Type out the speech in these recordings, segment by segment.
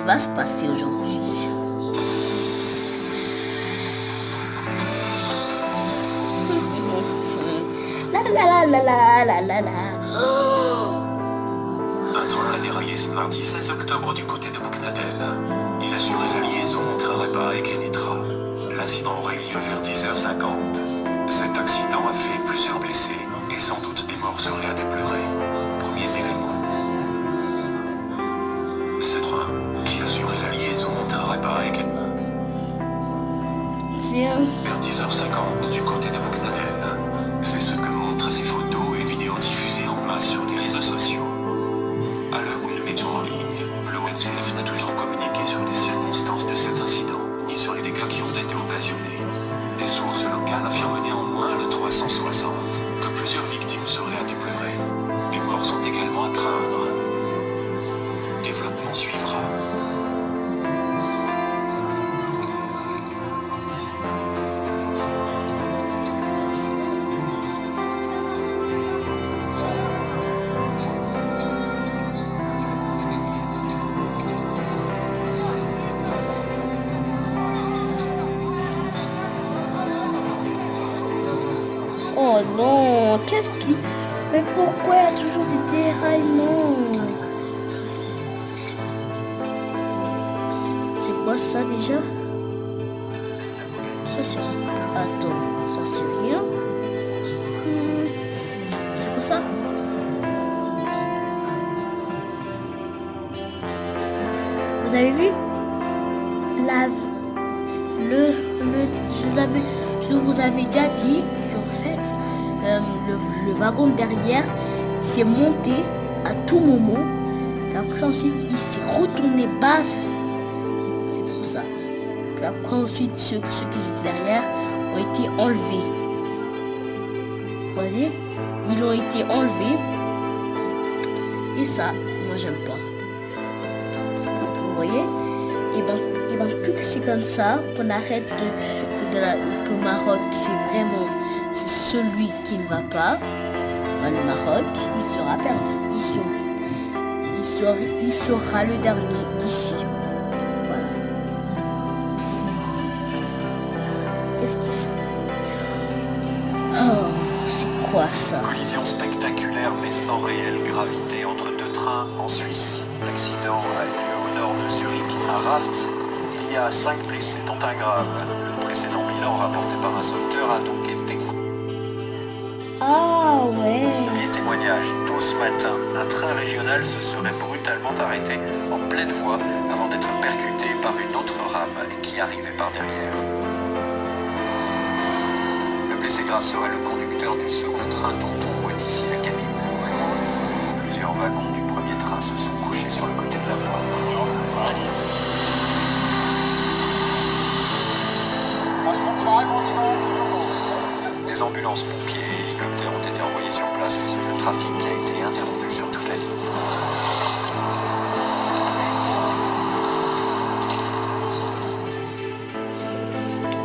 qui va se passer aujourd'hui. La la la la la la la. Un train a déraillé ce mardi 16 octobre du côté de Boucnadel. Il assurait la liaison entre Arepa et Kenitra. L'incident aurait eu lieu vers 10h50. Cet accident a fait plusieurs blessés et sans doute des morts seraient à déplorer. Premiers éléments. Ce train, qui assurait la liaison entre Arepa et Kenitra, vers 10h50 du côté de Boucnadel. C'est ce que montrent ces photos et vidéos diffusées en masse sur les réseaux sociaux. À l'heure où nous mettons en ligne, l'ONCF n'a toujours communiqué sur les circonstances de cet incident, ni sur les dégâts qui ont été occasionnés. Des sources locales affirment néanmoins le 360 que plusieurs victimes seraient à déplorer. Des morts sont également à craindre. Développement suivra. Oh non, qu'est-ce qui... Mais pourquoi il y a toujours des déraillements? C'est quoi ça déjà? Ça c'est... Attends, ça c'est rien. C'est quoi ça? Vous avez vu? Je vous avais déjà dit qu'en fait, le wagon derrière s'est monté à tout moment. Et après ensuite, il s'est retourné bas. C'est pour ça. Puis après ensuite, ceux qui étaient derrière ont été enlevés. Vous voyez? Ils ont été enlevés. Et ça, moi j'aime pas. Vous voyez? Et ben plus que c'est comme ça, qu'on arrête que le Maroc, c'est celui qui ne va pas. Ben, le Maroc, il sera perdu. Il sera le dernier d'ici. Voilà. Qu'est-ce qui se passe? Oh, c'est quoi ça? Collision spectaculaire mais sans réelle gravité entre deux trains en Suisse. L'accident a eu lieu au nord de Zurich, à Raft. Il y a 5 blessés, dont un grave. Le précédent bilan rapporté par un sauveteur a donc été... Ah ouais. Les témoignages tôt ce matin, un train régional se serait brutalement arrêté en pleine voie avant d'être percuté par une autre rame qui arrivait par derrière. Le blessé grave serait le conducteur du second train dont on voit ici la cabine. Plusieurs wagons du premier train se sont couchés sur le côté de la voie. Des ambulances, pompiers et hélicoptères ont été envoyés sur place. Le trafic a été interrompu sur toute la ligne.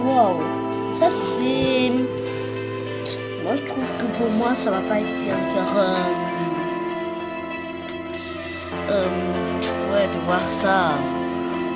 Waouh. Ça c'est... Moi je trouve que pour moi ça va pas être bien car... ouais, de voir ça.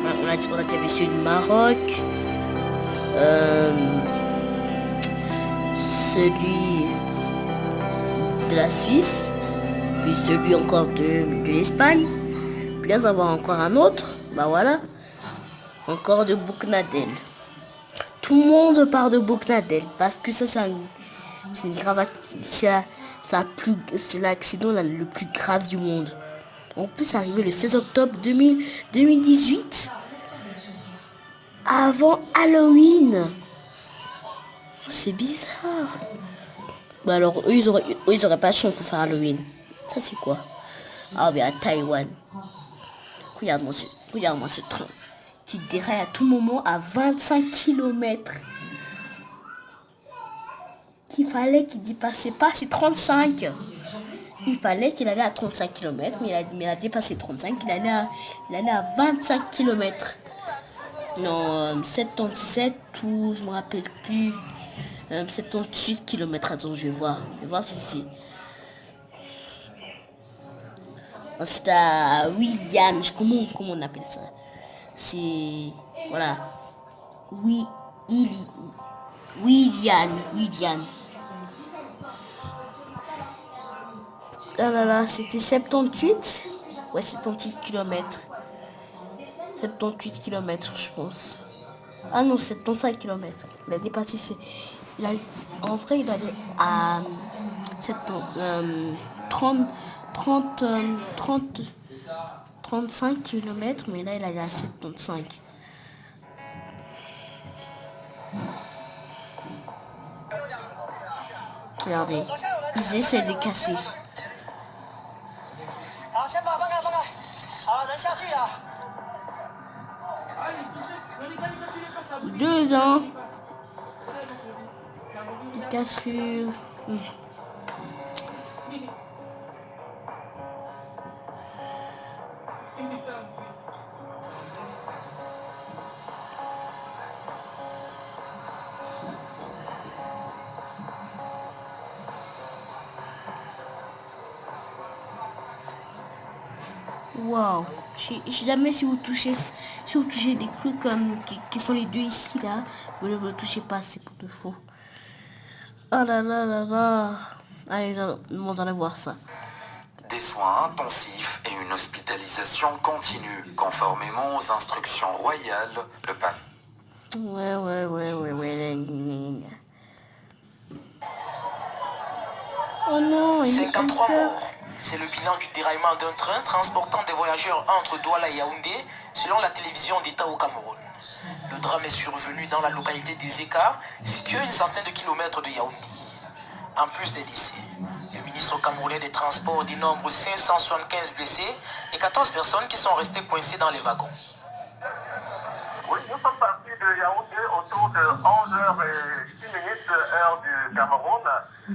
On a déjà vu celui du Maroc. Celui de la Suisse, puis celui encore de l'Espagne, puis là d'avoir encore un autre, bah voilà, encore de Boucnadel. Tout le monde part de Boucnadel parce que ça c'est une grave, c'est l'accident le plus grave du monde. En plus arrivé le 16 octobre 2018, avant Halloween. C'est bizarre. Bah alors eux ils auraient pas de chance pour faire Halloween. Ça c'est quoi? Ah oui, à Taïwan. Regarde-moi ce train qui déraille à tout moment à 25 km. Qu'il fallait qu'il dépassait pas, c'est 35. Il fallait qu'il allait à 35 km, mais il a dépassé 35, il allait à 25 km. Non, 77 ou je me rappelle plus. 78 km. Attends, je vais voir si c'est... Ensuite, à William, comment on appelle ça? C'est... Voilà. Oui, William. Ah là là, c'était 78. Ouais, 78 km. 78 km, je pense. Ah non, 75 km. Il a dépassé en vrai, il allait à 30, 30, 30, 35 km, mais là, il allait à 75. Regardez, ils essaient de casser. Deux ans. Des cassures. Wow. Je sais jamais si vous touchez des trucs comme qui sont les deux ici là, vous ne le touchez pas, c'est pour de faux. Oh là là là là. Allez, on va aller voir ça. Des soins intensifs et une hospitalisation continue, conformément aux instructions royales, le pape. Ouais. Oh non, 53 morts. C'est le bilan du déraillement d'un train transportant des voyageurs entre Douala et Yaoundé, selon la télévision d'État au Cameroun. Le drame est survenu dans la localité des Eka, située à une centaine de kilomètres de Yaoundé. En plus des décès, le ministre camerounais des Transports dénombre 575 blessés et 14 personnes qui sont restées coincées dans les wagons. Oui, nous sommes partis de Yaoundé autour de 11h06 heure du Cameroun et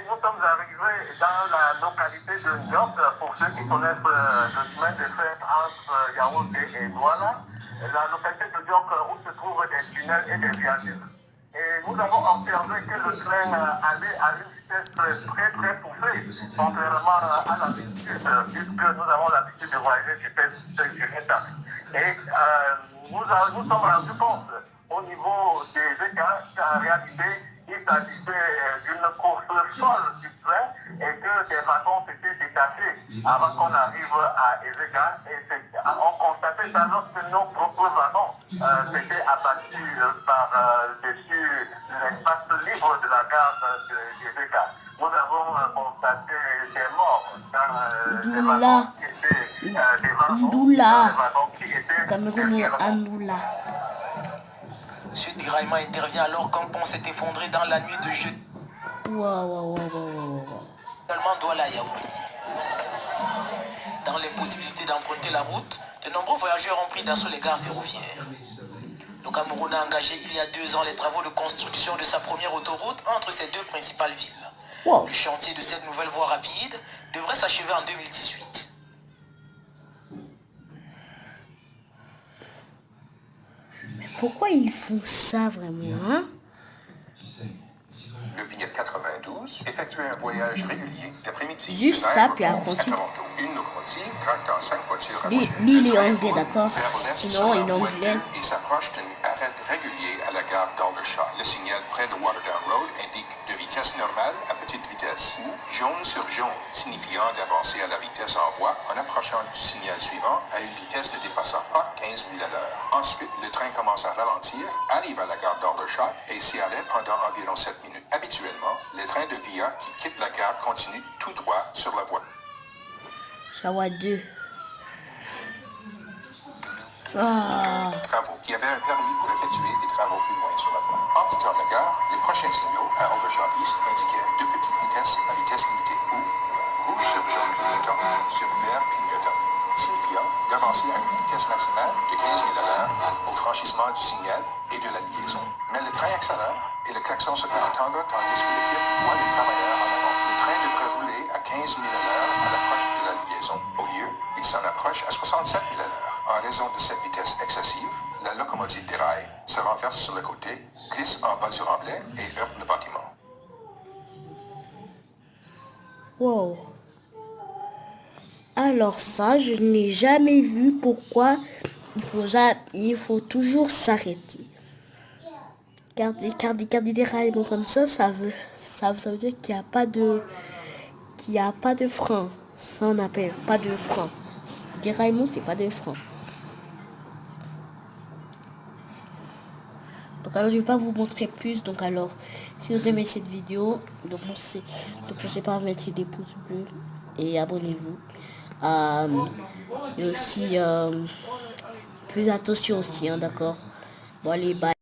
nous sommes arrivés dans la localité de Ndiop, pour ceux qui connaissent le chemin de fer entre Yaoundé et Douala, la localité de Ndiop où se trouvent des tunnels et des viaducs. Et nous avons observé que le train allait à une vitesse très poussée, contrairement à l'habitude, puisque nous avons l'habitude de voyager sur l'état. Et nous sommes rendus compte au niveau des écarts qu'en réalité, il s'agissait d'une course folle du train et que des wagons s'étaient détachés avant qu'on arrive à Ezeka. Et on constatait ça lorsque nos propres wagons s'étaient abattus par-dessus l'espace libre de la gare d'Ezeka. Nous avons constaté des morts dans les wagons qui étaient Cameroun Andoula. Ce déraillement intervient alors qu'un pont s'est effondré dans la nuit de jeudi. Wow. Seulement Douala et Yaoundé. Dans l'impossibilité d'emprunter la route, de nombreux voyageurs ont pris d'assaut les gares ferroviaires. Le Cameroun a engagé il y a 2 ans les travaux de construction de sa première autoroute entre ces deux principales villes. Wow. Le chantier de cette nouvelle voie rapide devrait s'achever en 2018. Pourquoi ils font ça vraiment, hein? Le Vignette 92 effectuait un voyage régulier d'après-midi. Juste ça, puis après ensuite. Une locomotive tractant 5 voitures à Lui, il est anglais, d'accord? Sinon, il est anglais. Et s'approche d'un arrêt régulier à la gare d'Aldershot. Le signal près de Waterdown Road indique de vitesse normale à petite vitesse ou jaune sur jaune, signifiant d'avancer à la vitesse en voie en approchant du signal suivant à une vitesse ne dépassant pas 15 000 à l'heure. Ensuite, le train commence à ralentir, arrive à la gare d'Aldershot et s'y arrête pendant environ 7 minutes. Habituellement, les trains de VIA qui quittent la gare continuent tout droit sur la voie. Chawa 2. Travaux qui avaient un permis pour effectuer des travaux plus loin sur la voie. En quittant la gare, les prochains signaux à Aldershot East indiquaient 2 petites vitesses à vitesse limitée ou rouge sur jaune clignotant sur vert clignotant, signifiant d'avancer à une vitesse maximale de 15 000 à l'heure au franchissement du signal et de la liaison. Mais le train accélère et le klaxon se fait entendre tandis que l'équipe voit les travailleurs en avant. Le train devrait rouler à 15 000 à l'heure à l'approche de la liaison. Au lieu, il s'en approche à 67 000 à l'heure. En raison de cette vitesse excessive, la locomotive déraille, se renverse sur le côté, glisse en bas du remblai et heurte le bâtiment. Wow. Alors ça, je n'ai jamais vu pourquoi il faut toujours s'arrêter. Car des déraillements comme ça veut dire qu'il n'y a pas de frein. Ça on appelle pas de frein. Déraillement, c'est pas de frein. Donc alors je vais pas vous montrer plus. Donc alors si vous aimez cette vidéo, donc pensez pas à mettre des pouces bleus et abonnez-vous. Et aussi plus attention aussi, hein, d'accord. Bon allez, bye.